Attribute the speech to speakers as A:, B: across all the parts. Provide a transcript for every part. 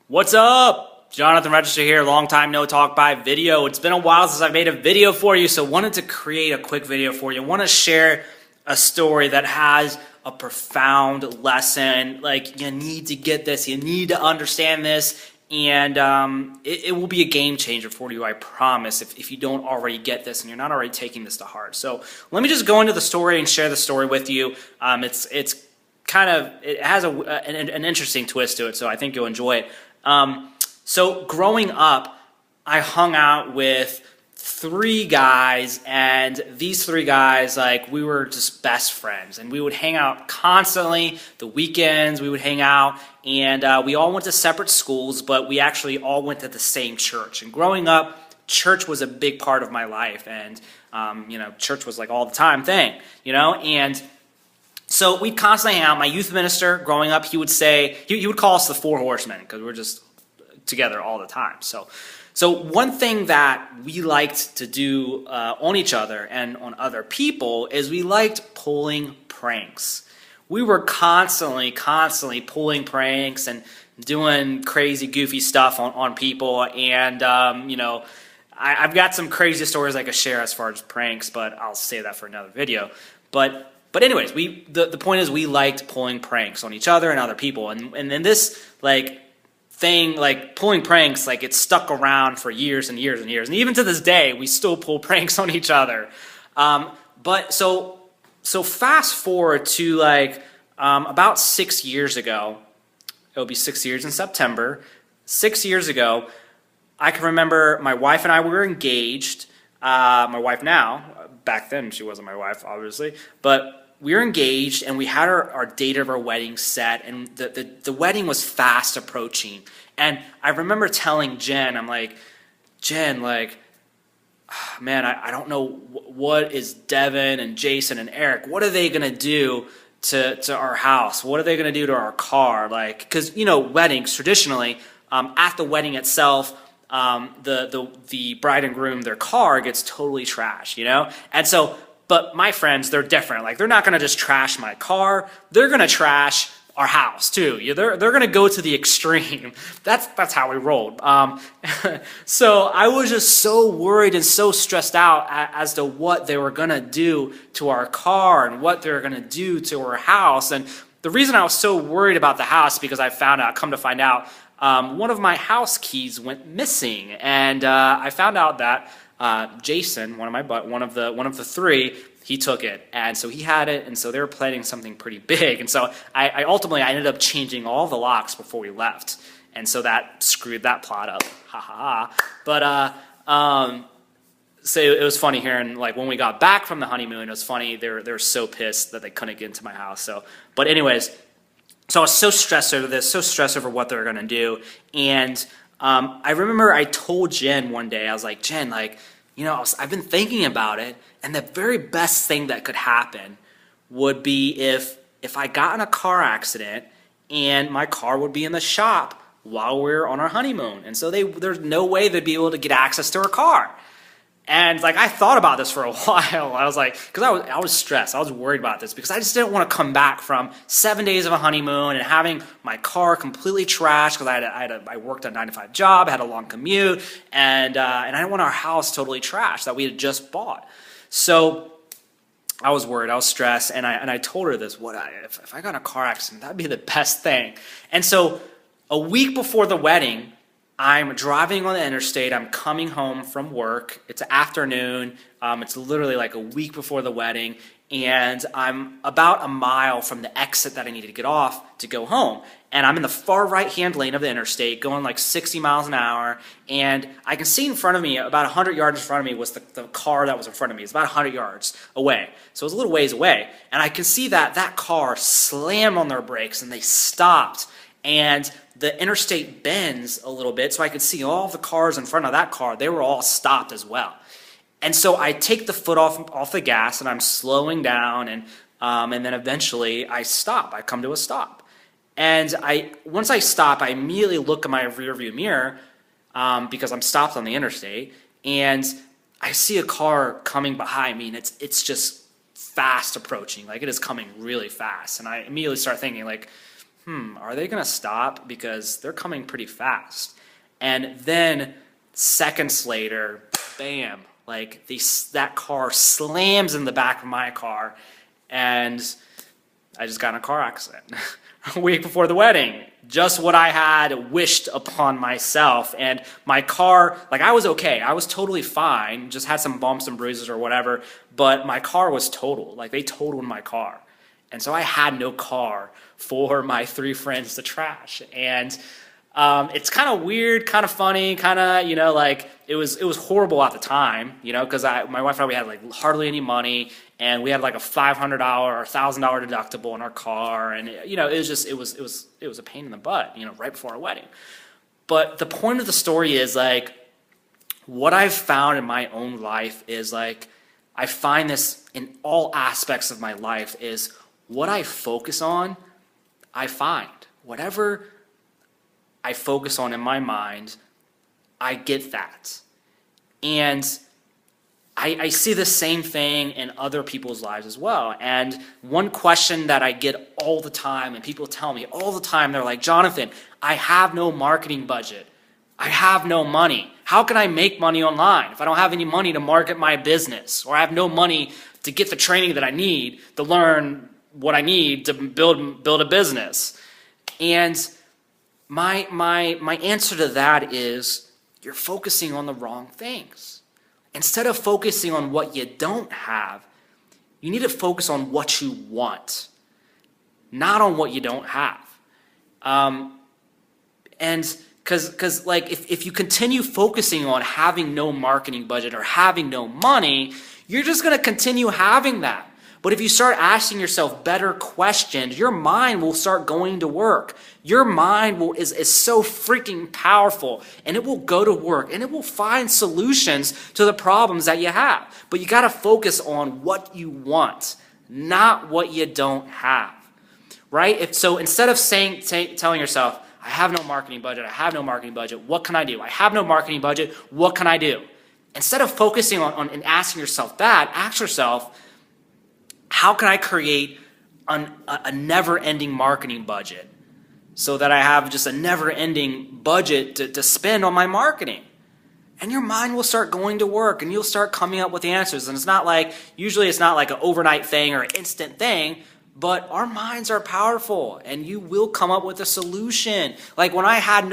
A: What's up? Jonathan Register here, long time no talk by video. It's been a while since I've made a video for you, so wanted to create a quick video for you. Want to share a story that has a profound lesson. Like, you need to get this, you need to understand this, and it will be a game changer for you, I promise, if you don't already get this and you're not already taking this to heart. So let me just go into the story and share the story with you. It has an interesting twist to it, so I think you'll enjoy it. So growing up, I hung out with three guys, and these three guys, like, we were just best friends, and we would hang out constantly. The weekends we would hang out, and we all went to separate schools, but we actually all went to the same church. And growing up, church was a big part of my life, and church was like all the time thing, and so we'd constantly hang out. My youth minister growing up, he would say, he would call us the Four Horsemen because we're just together all the time. So one thing that we liked to do on each other and on other people is we liked pulling pranks. We were constantly pulling pranks and doing crazy, goofy stuff on people. And, I've got some crazy stories I could share as far as pranks, but I'll save that for another video. But anyways, the point is we liked pulling pranks on each other and other people, and then this thing, pulling pranks, it stuck around for years and years and years, and even to this day we still pull pranks on each other. But so fast forward to about 6 years ago. It'll be 6 years in September. 6 years ago, I can remember my wife and I were engaged. My wife now. Back then, she wasn't my wife, obviously, but we were engaged, and we had our date of our wedding set, and the wedding was fast approaching. And I remember telling Jen, I'm like, Jen, man, I don't know what is Devin and Jason and Eric, what are they going to do to our house? What are they going to do to our car? Because, weddings, traditionally, at the wedding itself, the bride and groom, their car gets totally trashed, And so, but my friends, they're different. They're not going to just trash my car. They're going to trash our house too. They're going to go to the extreme. That's how we rolled. So I was just so worried and so stressed out as to what they were going to do to our car and what they were going to do to our house. And the reason I was so worried about the house, because come to find out, one of my house keys went missing, and I found out that Jason, one of the three, he took it, and so he had it, and so they were planning something pretty big, and so I ultimately ended up changing all the locks before we left, and so that screwed that plot up, ha ha ha. But so it was funny hearing when we got back from the honeymoon, it was funny. They were so pissed that they couldn't get into my house. So, but anyways. So I was so stressed over this, so stressed over what they were going to do. And I remember I told Jen one day, I was like, Jen, I've been thinking about it, and the very best thing that could happen would be if I got in a car accident and my car would be in the shop while we were on our honeymoon. And so there's no way they'd be able to get access to our car. And I thought about this for a while. I was because I was stressed. I was worried about this because I just didn't want to come back from 7 days of a honeymoon and having my car completely trashed because I worked a 9-to-5 job, had a long commute, and I didn't want our house totally trashed that we had just bought. So I was worried. I was stressed, and I told her this. If I got in a car accident, that'd be the best thing. And so a week before the wedding, I'm driving on the interstate. I'm coming home from work. It's afternoon. It's literally a week before the wedding. And I'm about a mile from the exit that I needed to get off to go home. And I'm in the far right-hand lane of the interstate going 60 miles an hour. And I can see in front of me, about 100 yards in front of me, was the car that was in front of me. It's about 100 yards away. So it was a little ways away. And I can see that car slammed on their brakes and they stopped. And the interstate bends a little bit, so I could see all the cars in front of that car. They were all stopped as well. And so I take the foot off the gas, and I'm slowing down, and then eventually I stop. I come to a stop. And once I stop, I immediately look in my rearview mirror because I'm stopped on the interstate, and I see a car coming behind me, and it's just fast approaching. It is coming really fast. And I immediately start thinking, are they going to stop? Because they're coming pretty fast. And then seconds later, bam, like that car slams in the back of my car, and I just got in a car accident a week before the wedding. Just what I had wished upon myself. And my car, like, I was okay. I was totally fine. Just had some bumps and bruises or whatever. But my car was totaled. Like, they totaled my car. And so I had no car for my 3 friends to trash. And it's kind of weird, kind of funny, kind of, like, it was horrible at the time, because my wife and I, we had like hardly any money, and we had like a $500 or $1,000 deductible in our car, and it was a pain in the butt, right before our wedding. But the point of the story is, like, what I've found in my own life is, like, I find this in all aspects of my life is what I focus on, I find. Whatever I focus on in my mind, I get that. And I see the same thing in other people's lives as well. And one question that I get all the time, and people tell me all the time, they're like, Jonathan, I have no marketing budget. I have no money. How can I make money online if I don't have any money to market my business, or I have no money to get the training that I need to learn what I need to build a business? And my answer to that is, you're focusing on the wrong things. Instead of focusing on what you don't have, you need to focus on what you want, not on what you don't have. And because like if you continue focusing on having no marketing budget or having no money, you're just going to continue having that. But if you start asking yourself better questions, your mind will start going to work. Your mind is so freaking powerful, and it will go to work, and it will find solutions to the problems that you have. But you got to focus on what you want, not what you don't have, right? So instead of telling yourself, I have no marketing budget, what can I do? I have no marketing budget, what can I do? Instead of focusing on and asking yourself that, ask yourself, how can I create a never-ending marketing budget so that I have just a never-ending budget to spend on my marketing? And your mind will start going to work, and you'll start coming up with the answers. And usually it's not like an overnight thing or an instant thing, but our minds are powerful, and you will come up with a solution. Like when I had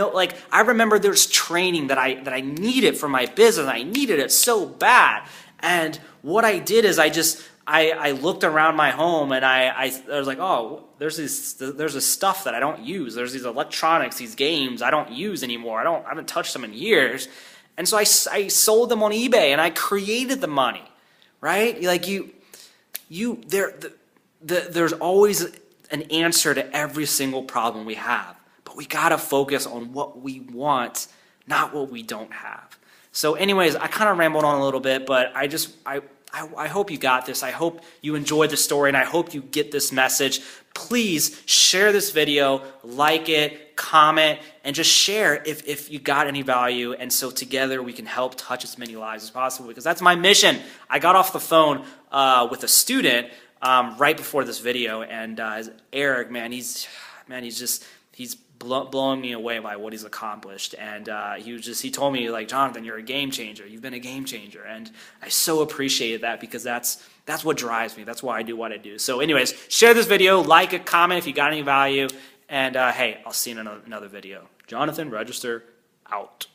A: I remember there's training that I needed for my business. I needed it so bad. And what I did is I looked around my home, and I was like, oh, there's this stuff that I don't use. There's these electronics, these games I don't use anymore. I haven't touched them in years. And so I sold them on eBay, and I created the money, right? Like there's always an answer to every single problem we have, but we gotta focus on what we want, not what we don't have. So anyways, I kind of rambled on a little bit, but I hope you got this. I hope you enjoyed the story, and I hope you get this message. Please share this video, like it, comment, and just share if you got any value. And so together we can help touch as many lives as possible, because that's my mission. I got off the phone with a student right before this video, and Eric, he's blowing me away by what he's accomplished. And he told me, like, Jonathan, you're a game changer. You've been a game changer. And I so appreciated that, because that's what drives me. That's why I do what I do. So anyways, share this video, like it, comment if you got any value. And hey, I'll see you in another video. Jonathan Register, out.